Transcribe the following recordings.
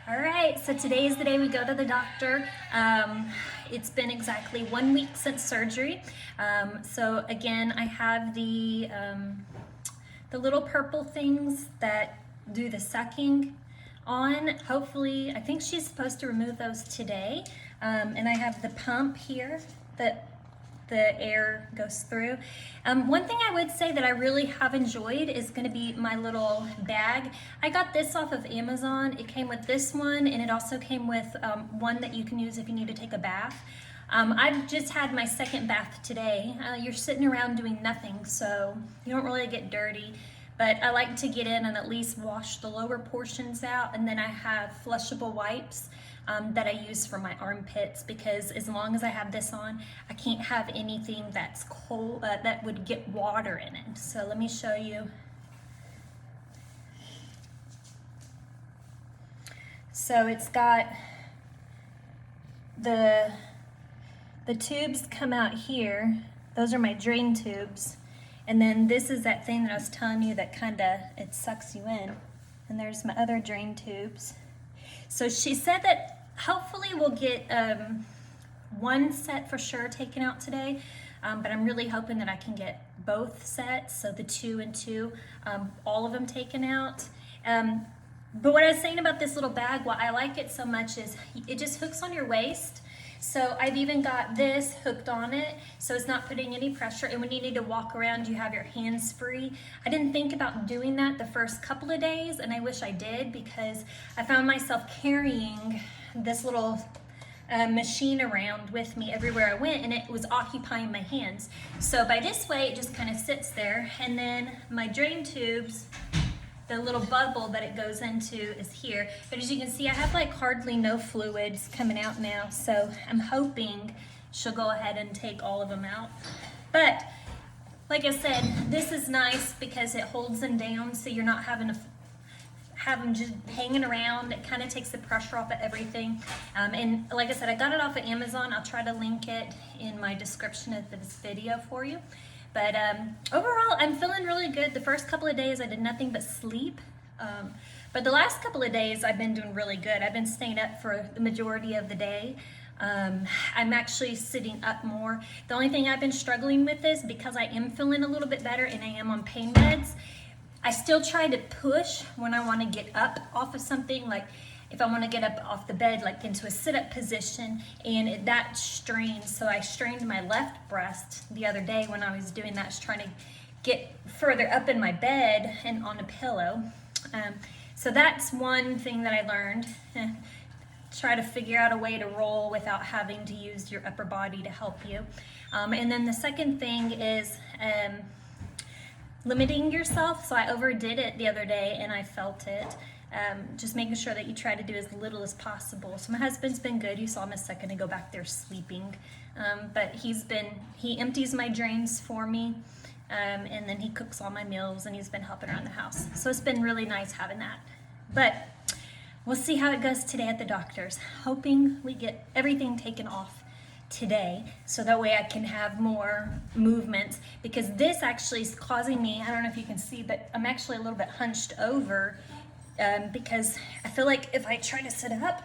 All right, so today is the day we go to the doctor. It's been exactly 1 week since surgery. So again, I have the little purple things that do the sucking on. Hopefully, I think she's supposed to remove those today. And I have the pump here that the air goes through. One thing I would say that I really have enjoyed is going to be my little bag. I got this off of Amazon. It came with this one, and it also came with one that you can use if you need to take a bath. I've just had my second bath today. You're sitting around doing nothing, so you don't really get dirty. But I like to get in and at least wash the lower portions out, and then I have flushable wipes that I use for my armpits, because as long as I have this on, I can't have anything that's cold that would get water in it. So let me show you. So it's got the tubes come out here. Those are my drain tubes. And then this is that thing that I was telling you that it sucks you in. And there's my other drain tubes. So she said that hopefully we'll get one set for sure taken out today, but I'm really hoping that I can get both sets, so the 2 and 2, all of them taken out. But what I was saying about this little bag, why I like it so much is it just hooks on your waist. So I've even got this hooked on it, so it's not putting any pressure, and when you need to walk around, you have your hands free. I didn't think about doing that the first couple of days, and I wish I did, because I found myself carrying this little machine around with me everywhere I went, and it was occupying my hands. So by this way, it just kind of sits there, and then my drain tubes, the little bubble that it goes into is here. But as you can see, I have like hardly no fluids coming out now, so I'm hoping she'll go ahead and take all of them out. But like I said, this is nice because it holds them down, so you're not having to have them just hanging around. It kind of takes the pressure off of everything. And like I said, I got it off of Amazon. I'll try to link it in my description of this video for you. But overall, I'm feeling really good. The first couple of days, I did nothing but sleep. But the last couple of days, I've been doing really good. I've been staying up for the majority of the day. I'm actually sitting up more. The only thing I've been struggling with is, because I am feeling a little bit better and I am on pain meds, I still try to push when I want to get up off of something, like if I want to get up off the bed, like into a sit-up position, and that strains. So I strained my left breast the other day when I was doing that, trying to get further up in my bed and on a pillow. So that's one thing that I learned. Try to figure out a way to roll without having to use your upper body to help you. And then the second thing is limiting yourself. So I overdid it the other day and I felt it. Just making sure that you try to do as little as possible. So my husband's been good. You saw him a second ago back there sleeping. But he empties my drains for me. And then he cooks all my meals, and he's been helping around the house. So it's been really nice having that. But we'll see how it goes today at the doctor's. Hoping we get everything taken off today, so that way I can have more movement, because this actually is causing me, I don't know if you can see, but I'm actually a little bit hunched over, because I feel like if I try to sit up,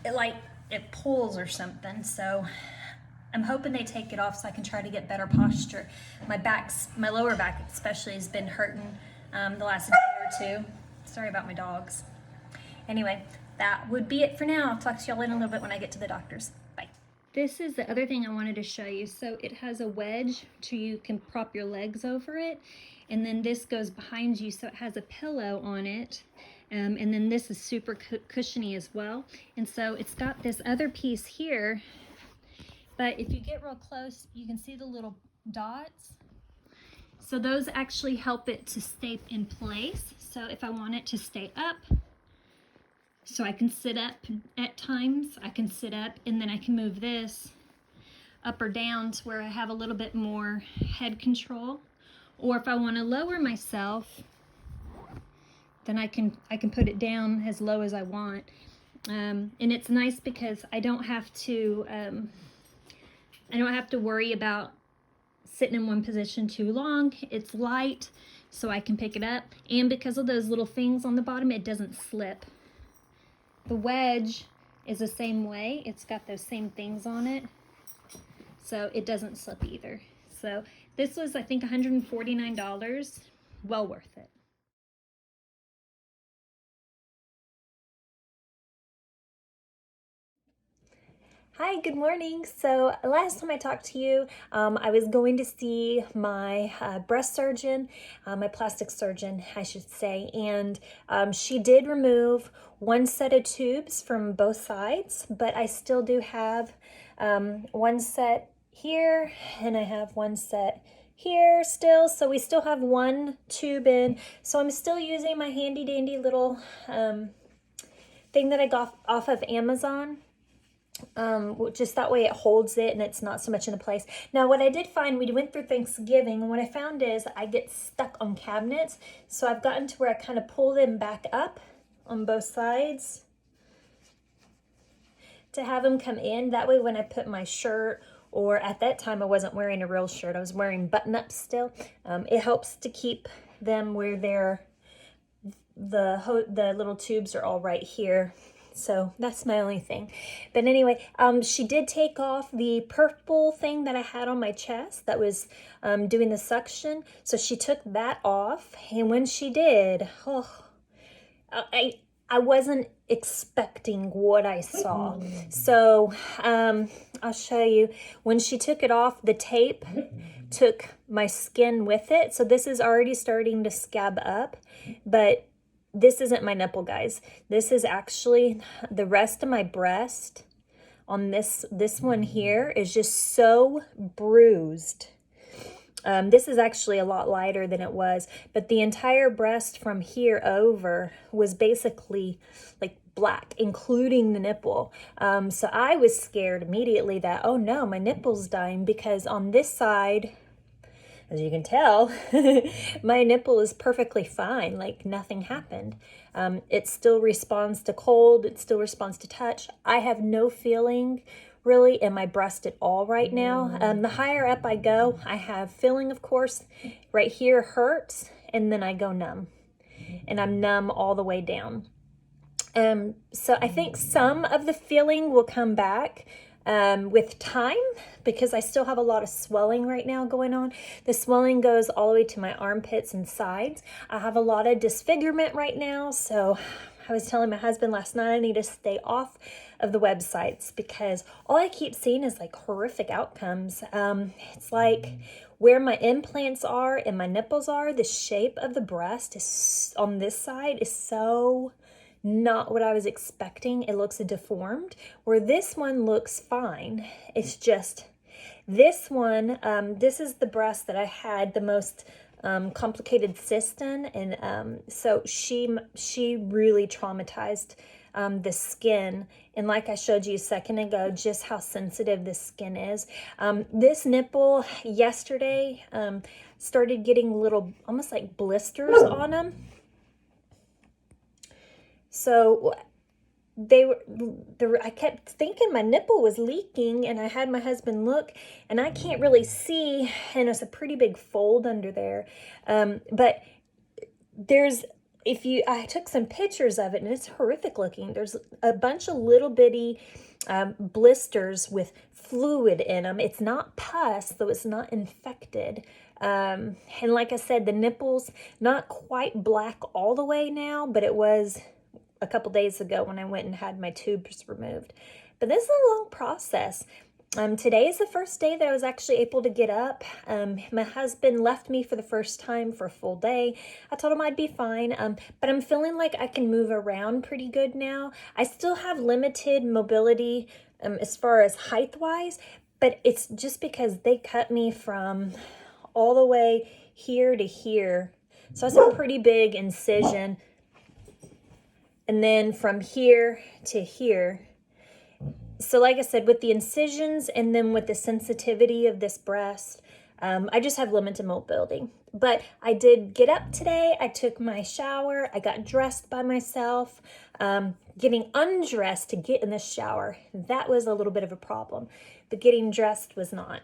it pulls or something. So I'm hoping they take it off so I can try to get better posture. My lower back especially has been hurting the last day or two. Sorry about my dogs. Anyway, that would be it for now. I'll talk to y'all in a little bit when I get to the doctor's. Bye. This is the other thing I wanted to show you. So it has a wedge so you can prop your legs over it. And then this goes behind you, so it has a pillow on it. And then this is super cushiony as well. And so it's got this other piece here. But if you get real close, you can see the little dots. So those actually help it to stay in place. So if I want it to stay up, so I can sit up at times, I can sit up, and then I can move this up or down to where I have a little bit more head control. Or if I want to lower myself, then I can put it down as low as I want. And it's nice because I don't have to worry about sitting in one position too long. It's light, so I can pick it up. And because of those little things on the bottom, it doesn't slip. The wedge is the same way. It's got those same things on it, so it doesn't slip either. So this was, I think, $149. Well worth it. Hi, good morning. So last time I talked to you, I was going to see my breast surgeon, my plastic surgeon, I should say, and she did remove one set of tubes from both sides, but I still do have one set here, and I have one set here still, so we still have one tube in. So I'm still using my handy dandy little thing that I got off of Amazon. Just that way it holds it and it's not so much in the place. Now what I did find, we went through Thanksgiving, and what I found is I get stuck on cabinets, so I've gotten to where I kind of pull them back up on both sides to have them come in. That way when I put my shirt, or at that time I wasn't wearing a real shirt, I was wearing button-ups still, it helps to keep them where they're, the little tubes are all right here. So that's my only thing. But anyway, she did take off the purple thing that I had on my chest that was doing the suction. So she took that off. And when she did, I wasn't expecting what I saw. So I'll show you. When she took it off, the tape took my skin with it. So this is already starting to scab up. But this isn't my nipple, guys. This is actually the rest of my breast. On this one here is just so bruised. This is actually a lot lighter than it was, but the entire breast from here over was basically like black, including the nipple. So I was scared immediately that, oh no, my nipple's dying, because on this side, as you can tell, my nipple is perfectly fine, like nothing happened. It still responds to cold, it still responds to touch. I have no feeling really in my breast at all right now. The higher up I go, I have feeling, of course. Right here hurts, and then I go numb. And I'm numb all the way down. So I think some of the feeling will come back with time, because I still have a lot of swelling right now going on. The swelling goes all the way to my armpits and sides. I have a lot of disfigurement right now, so I was telling my husband last night I need to stay off of the websites, because all I keep seeing is like horrific outcomes. It's like where my implants are and my nipples are, the shape of the breast is on this side is so not what I was expecting. It looks deformed, where this one looks fine. It's just this one, this is the breast that I had the most complicated cyst in, and so she really traumatized the skin. And like I showed you a second ago, just how sensitive the skin is. This nipple yesterday started getting little, almost like blisters on them. So I kept thinking my nipple was leaking, and I had my husband look, and I can't really see, and it's a pretty big fold under there. But I took some pictures of it, and it's horrific looking. There's a bunch of little bitty blisters with fluid in them. It's not pus, so it's not infected. And like I said, the nipple's not quite black all the way now, but it was a couple days ago when I went and had my tubes removed. But this is a long process. Today is the first day that I was actually able to get up. My husband left me for the first time for a full day. I told him I'd be fine, but I'm feeling like I can move around pretty good now. I still have limited mobility as far as height-wise, but it's just because they cut me from all the way here to here. So it's a pretty big incision. And then from here to here. So like I said, with the incisions and then with the sensitivity of this breast, I just have limited mobility. But I did get up today. I took my shower. I got dressed by myself. Getting undressed to get in the shower, that was a little bit of a problem. But getting dressed was not.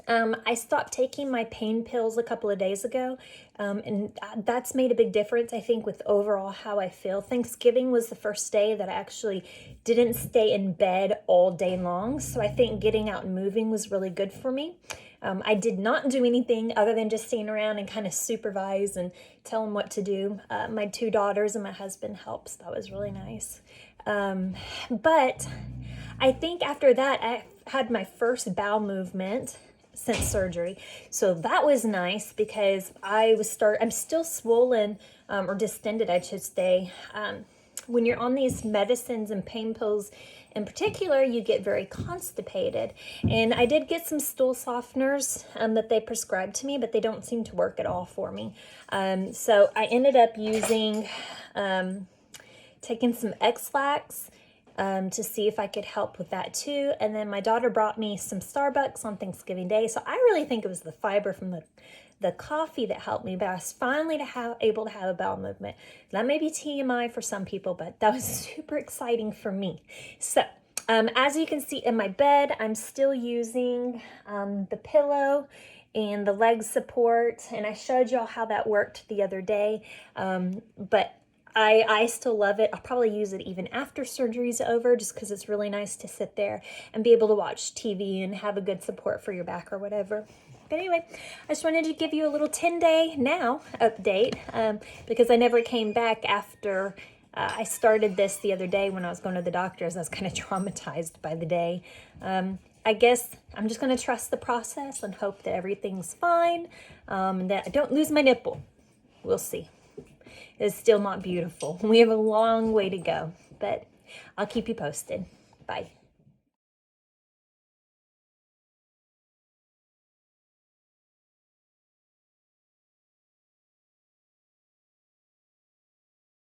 I stopped taking my pain pills a couple of days ago, and that's made a big difference, I think, with overall how I feel. Thanksgiving was the first day that I actually didn't stay in bed all day long, so I think getting out and moving was really good for me. I did not do anything other than just stand around and kind of supervise and tell them what to do. My 2 daughters and my husband helped, so that was really nice. But I think after that, I had my first bowel movement since surgery. So that was nice because I'm still swollen, or distended, I should say. When you're on these medicines and pain pills in particular, you get very constipated. And I did get some stool softeners that they prescribed to me, but they don't seem to work at all for me. So I ended up taking some X-Lax to see if I could help with that too. And then my daughter brought me some Starbucks on Thanksgiving Day. So I really think it was the fiber from the coffee that helped me, but I was finally able to have a bowel movement. That may be TMI for some people, but that was super exciting for me. So as you can see in my bed, I'm still using the pillow and the leg support, and I showed y'all how that worked the other day, but I still love it. I'll probably use it even after surgery's over, just because it's really nice to sit there and be able to watch TV and have a good support for your back or whatever. But anyway, I just wanted to give you a little 10-day now update, because I never came back after I started this the other day when I was going to the doctors. I was kind of traumatized by the day. I guess I'm just going to trust the process and hope that everything's fine, that I don't lose my nipple. We'll see. It's still not beautiful. We have a long way to go, but I'll keep you posted. Bye.